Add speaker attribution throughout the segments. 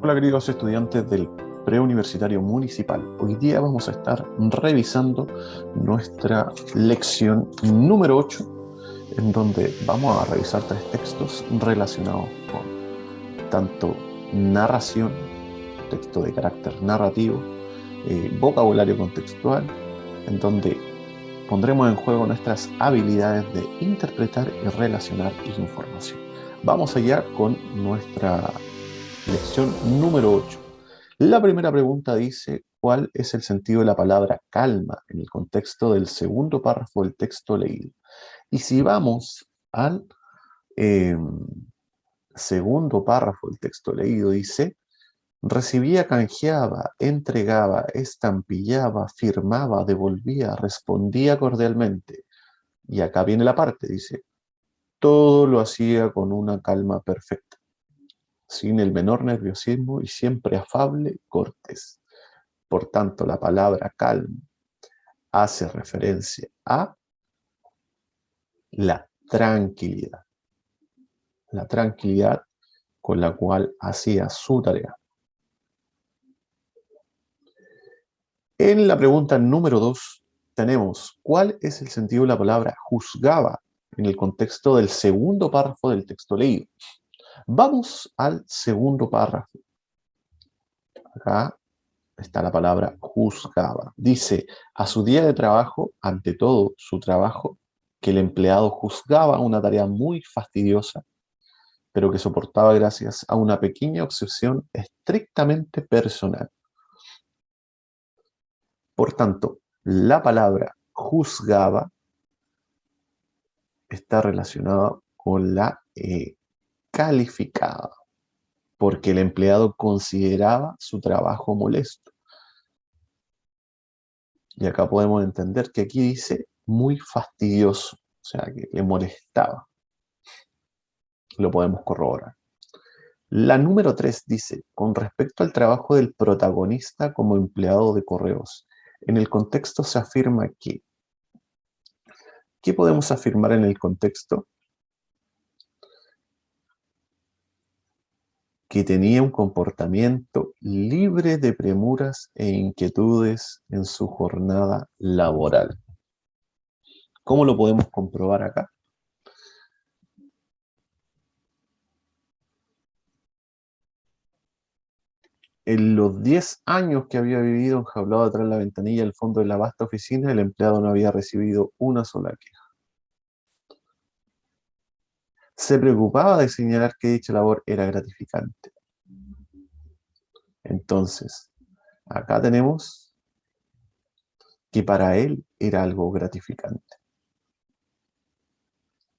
Speaker 1: Hola queridos estudiantes del preuniversitario municipal. Hoy día vamos a estar revisando nuestra lección número 8, en donde vamos a revisar 3 textos relacionados con tanto narración, texto de carácter narrativo, vocabulario contextual, en donde pondremos en juego nuestras habilidades de interpretar y relacionar información. Vamos allá con nuestra lección número 8. La primera pregunta dice: ¿cuál es el sentido de la palabra calma en el contexto del segundo párrafo del texto leído? Y si vamos al eh, segundo párrafo del texto leído, dice: recibía, canjeaba, entregaba, estampillaba, firmaba, devolvía, respondía cordialmente. Y acá viene la parte, dice: todo lo hacía con una calma perfecta, sin el menor nerviosismo y siempre afable, cortés. Por tanto, la palabra calma hace referencia a la tranquilidad con la cual hacía su tarea. En la pregunta número 2 tenemos: ¿cuál es el sentido de la palabra juzgaba en el contexto del segundo párrafo del texto leído? Vamos al segundo párrafo. Acá está la palabra juzgaba. Dice: a su día de trabajo, ante todo su trabajo, que el empleado juzgaba una tarea muy fastidiosa, pero que soportaba gracias a una pequeña obsesión estrictamente personal. Por tanto, la palabra juzgaba está relacionada con la calificada, porque el empleado consideraba su trabajo molesto. Y acá podemos entender que aquí dice muy fastidioso, o sea, que le molestaba. Lo podemos corroborar. La número 3 dice: con respecto al trabajo del protagonista como empleado de correos, en el contexto se afirma que... ¿Qué podemos afirmar en el contexto? Que tenía un comportamiento libre de premuras e inquietudes en su jornada laboral. ¿Cómo lo podemos comprobar acá? En los 10 años que había vivido enjaulado detrás de la ventanilla del fondo de la vasta oficina, el empleado no había recibido una sola queja. Se preocupaba de señalar que dicha labor era gratificante. Entonces, acá tenemos que para él era algo gratificante.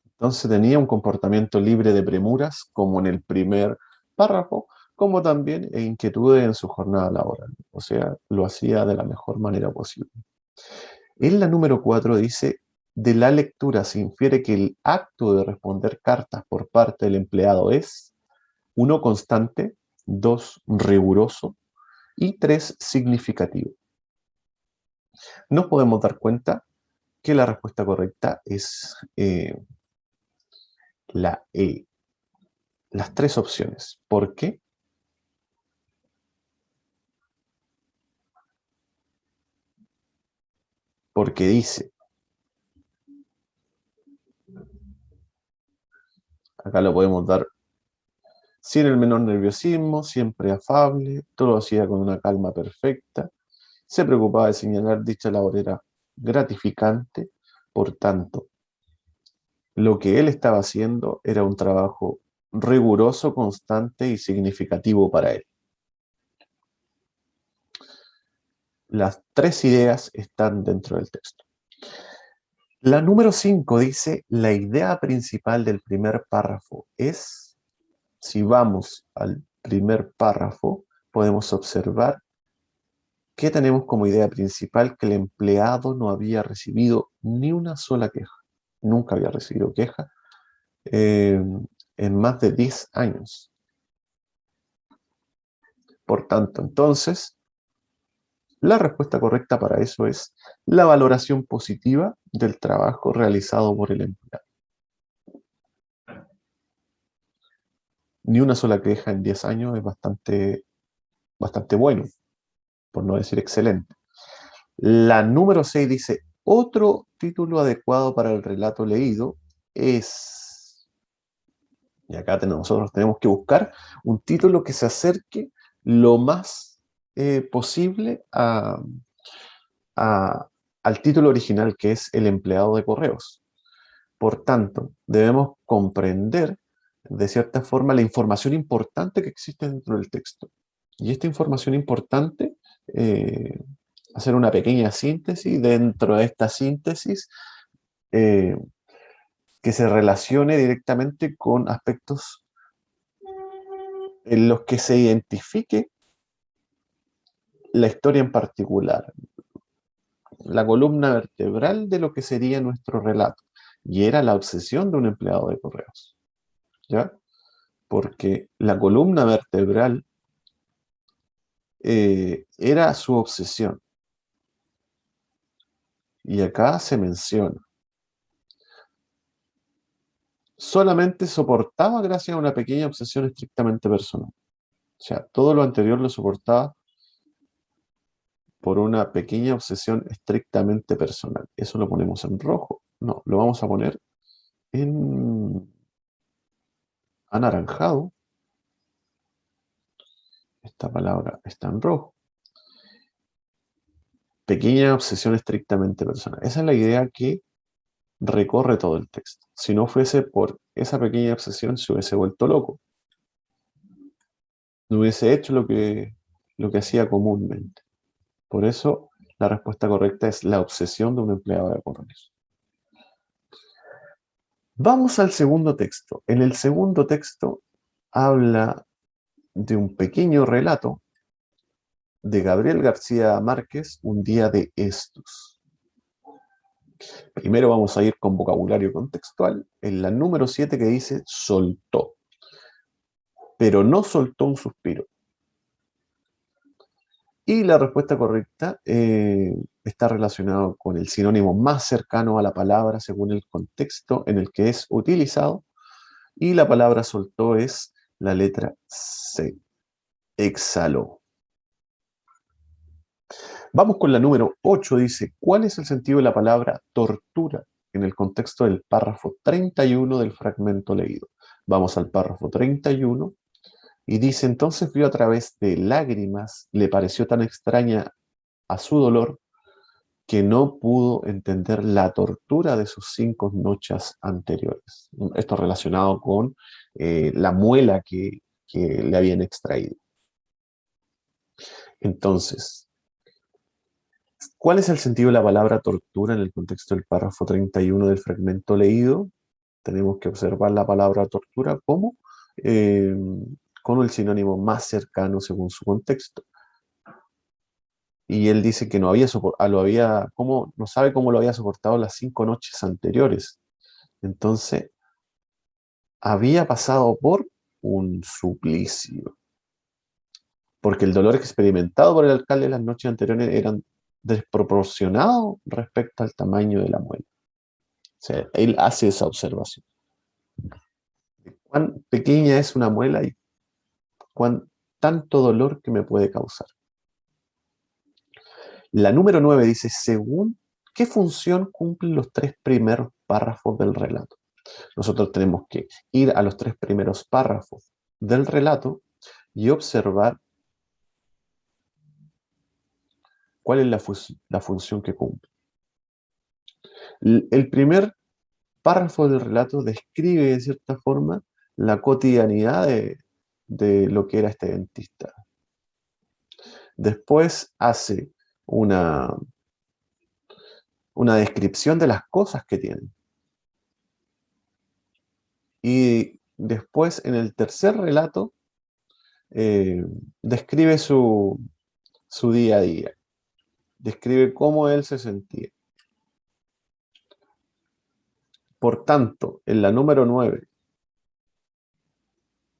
Speaker 1: Entonces tenía un comportamiento libre de premuras, como en el primer párrafo, como también inquietudes en su jornada laboral. O sea, lo hacía de la mejor manera posible. En la número 4 dice: de la lectura se infiere que el acto de responder cartas por parte del empleado es: 1, constante; 2, riguroso; y 3, significativo. Nos podemos dar cuenta que la respuesta correcta es la E, las 3 opciones. ¿Por qué? Porque dice, acá lo podemos dar: sin el menor nerviosismo, siempre afable, todo lo hacía con una calma perfecta, se preocupaba de señalar dicha labor era gratificante. Por tanto, lo que él estaba haciendo era un trabajo riguroso, constante y significativo para él. Las 3 ideas están dentro del texto. La número 5 dice: la idea principal del primer párrafo es... Si vamos al primer párrafo, podemos observar que tenemos como idea principal que el empleado no había recibido ni una sola queja. Nunca había recibido queja en más de 10 años. Por tanto, entonces, la respuesta correcta para eso es la valoración positiva del trabajo realizado por el empleado. Ni una sola queja en 10 años es bastante bastante bueno, por no decir excelente. La número 6 dice, otro título adecuado para el relato leído es, y acá nosotros tenemos que buscar un título que se acerque lo más posible a- al título original, que es El empleado de correos. Por tanto, debemos comprender de cierta forma la información importante que existe dentro del texto. Y esta información importante, eh, hacer una pequeña síntesis dentro de esta síntesis, eh, que se relacione directamente con aspectos en los que se identifique la historia en particular, la columna vertebral de lo que sería nuestro relato. Y era la obsesión de un empleado de correos, ¿ya? Porque la columna vertebral era su obsesión. Y acá se menciona. Solamente soportaba gracias a una pequeña obsesión estrictamente personal. O sea, todo lo anterior lo soportaba por una pequeña obsesión estrictamente personal. Eso lo ponemos en rojo. No, lo vamos a poner en anaranjado. Esta palabra está en rojo. Pequeña obsesión estrictamente personal. Esa es la idea que recorre todo el texto. Si no fuese por esa pequeña obsesión, se hubiese vuelto loco. No hubiese hecho lo que hacía comúnmente. Por eso, la respuesta correcta es la obsesión de un empleado de correos. Vamos al segundo texto. En el segundo texto habla de un pequeño relato de Gabriel García Márquez, Un día de estos. Primero vamos a ir con vocabulario contextual en la número 7 que dice soltó, pero no soltó un suspiro. Y la respuesta correcta está relacionada con el sinónimo más cercano a la palabra según el contexto en el que es utilizado. Y la palabra soltó es la letra C, exhaló. Vamos con la número 8, dice, ¿cuál es el sentido de la palabra tortura en el contexto del párrafo 31 del fragmento leído? Vamos al párrafo 31 y dice, entonces vio a través de lágrimas, le pareció tan extraña a su dolor que no pudo entender la tortura de sus 5 noches anteriores. Esto relacionado con la muela que le habían extraído. Entonces, ¿cuál es el sentido de la palabra tortura en el contexto del párrafo 31 del fragmento leído? Tenemos que observar la palabra tortura como eh, con el sinónimo más cercano según su contexto. Y él dice que no había, no sabe cómo lo había soportado las 5 noches anteriores. Entonces, había pasado por un suplicio, porque el dolor experimentado por el alcalde las noches anteriores eran desproporcionado respecto al tamaño de la muela. O sea, él hace esa observación. Cuán pequeña es una muela y cuán tanto dolor que me puede causar. La número 9 dice, según qué función cumplen los 3 primeros párrafos del relato. Nosotros tenemos que ir a los 3 primeros párrafos del relato y observar cuál es la función que cumple. El primer párrafo del relato describe de cierta forma la cotidianidad de lo que era este dentista. Después hace una, una descripción de las cosas que tiene. Y después, en el tercer relato, eh, describe su día a día. Describe cómo él se sentía. Por tanto, en la número 9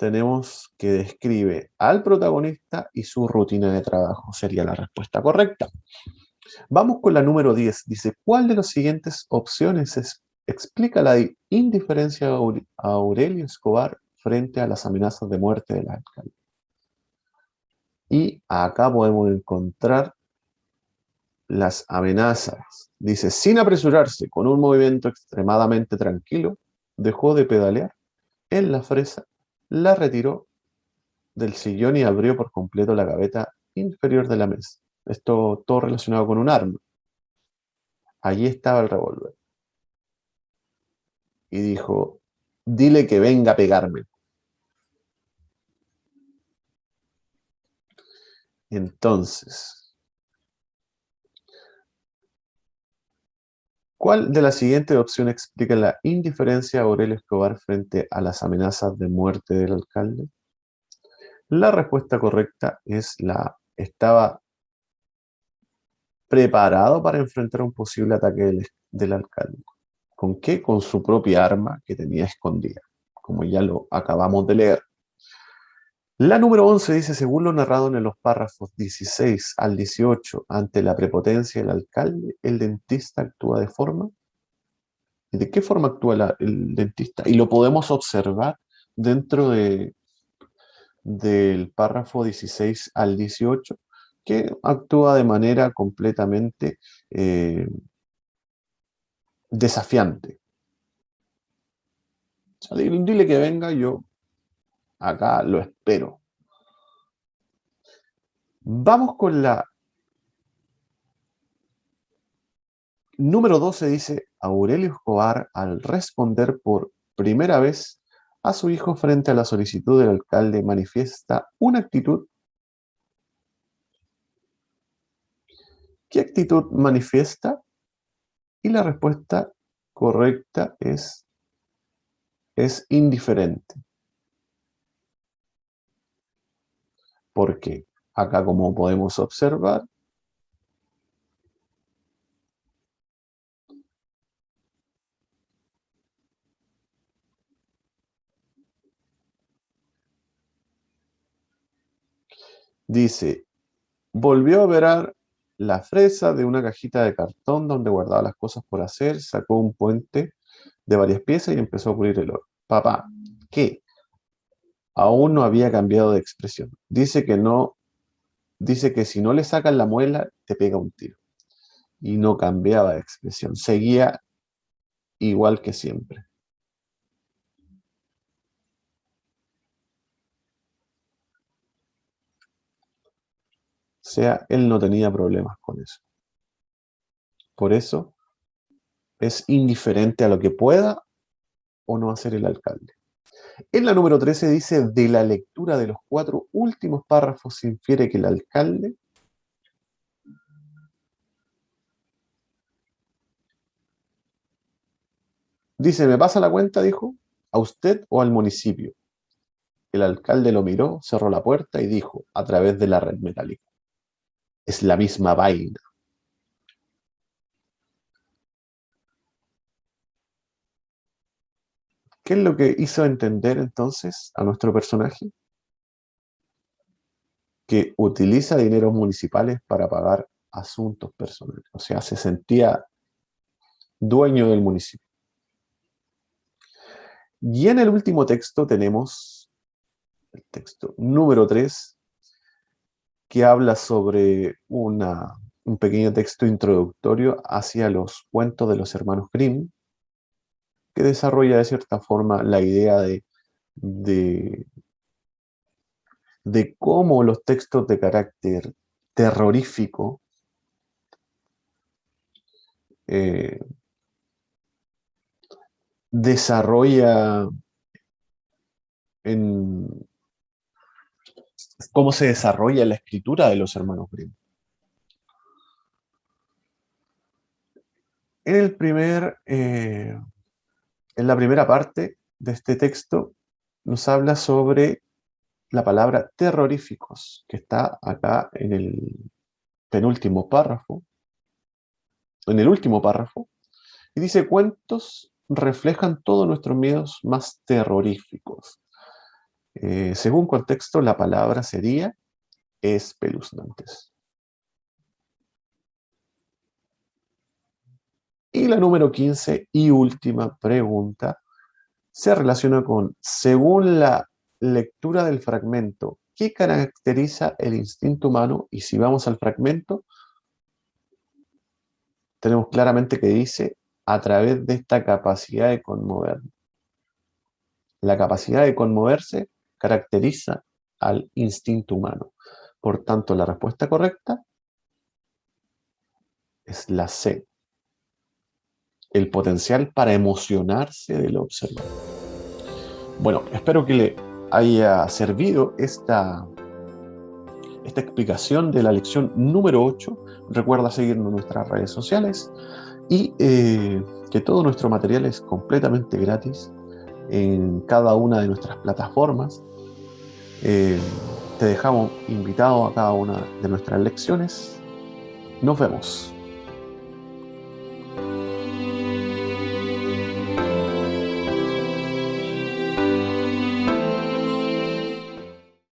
Speaker 1: tenemos que describe al protagonista y su rutina de trabajo. Sería la respuesta correcta. Vamos con la número 10. Dice, ¿cuál de las siguientes opciones explica la indiferencia de Aurelio Escobar frente a las amenazas de muerte del alcalde? Y acá podemos encontrar las amenazas. Dice, sin apresurarse, con un movimiento extremadamente tranquilo, dejó de pedalear en la fresa, la retiró del sillón y abrió por completo la gaveta inferior de la mesa. Esto todo relacionado con un arma. Allí estaba el revólver. Y dijo, dile que venga a pegarme. Entonces, ¿cuál de las siguientes opciones explica la indiferencia de Aurelio Escobar frente a las amenazas de muerte del alcalde? La respuesta correcta es la estaba preparado para enfrentar un posible ataque del alcalde. ¿Con qué? Con su propia arma que tenía escondida, como ya lo acabamos de leer. La número 11 dice, según lo narrado en los párrafos 16 al 18, ante la prepotencia del alcalde, el dentista actúa de forma. ¿Y de qué forma actúa el dentista? Y lo podemos observar dentro del párrafo 16 al 18, que actúa de manera completamente desafiante. O sea, dile que venga, yo acá lo espero. Vamos con la número 12, dice Aurelio Escobar, al responder por primera vez a su hijo frente a la solicitud del alcalde, manifiesta una actitud. ¿Qué actitud manifiesta? Y la respuesta correcta es indiferente. ¿Por qué? Acá, como podemos observar, dice, volvió a ver la fresa de una cajita de cartón donde guardaba las cosas por hacer, sacó un puente de varias piezas y empezó a pulir el oro. Papá, ¿qué? Aún no había cambiado de expresión. Dice que si no le sacan la muela, te pega un tiro. Y no cambiaba de expresión, seguía igual que siempre. O sea, él no tenía problemas con eso. Por eso es indiferente a lo que pueda o no hacer el alcalde. En la número 13 dice, de la lectura de los 4 últimos párrafos se infiere que el alcalde dice, ¿me pasa la cuenta? Dijo, ¿a usted o al municipio? El alcalde lo miró, cerró la puerta y dijo, a través de la red metálica, es la misma vaina. ¿Qué es lo que hizo entender entonces a nuestro personaje? Que utiliza dineros municipales para pagar asuntos personales. O sea, se sentía dueño del municipio. Y en el último texto tenemos el texto número 3, que habla sobre un pequeño texto introductorio hacia los cuentos de los hermanos Grimm, que desarrolla de cierta forma la idea de, de cómo los textos de carácter terrorífico eh, desarrolla en cómo se desarrolla la escritura de los hermanos Grimm. En el primer, en la primera parte de este texto nos habla sobre la palabra terroríficos, que está acá en el penúltimo párrafo, en el último párrafo, y dice, cuentos reflejan todos nuestros miedos más terroríficos. Según contexto, la palabra sería espeluznantes. Y la número 15 y última pregunta se relaciona con, según la lectura del fragmento, ¿qué caracteriza el instinto humano? Y si vamos al fragmento, tenemos claramente que dice a través de esta capacidad de conmover. La capacidad de conmoverse caracteriza al instinto humano. Por tanto, la respuesta correcta es la C. El potencial para emocionarse de lo observado. Bueno, espero que le haya servido esta explicación de la lección número 8. Recuerda seguirnos en nuestras redes sociales y que todo nuestro material es completamente gratis en cada una de nuestras plataformas. Te dejamos invitado a cada una de nuestras lecciones. Nos vemos.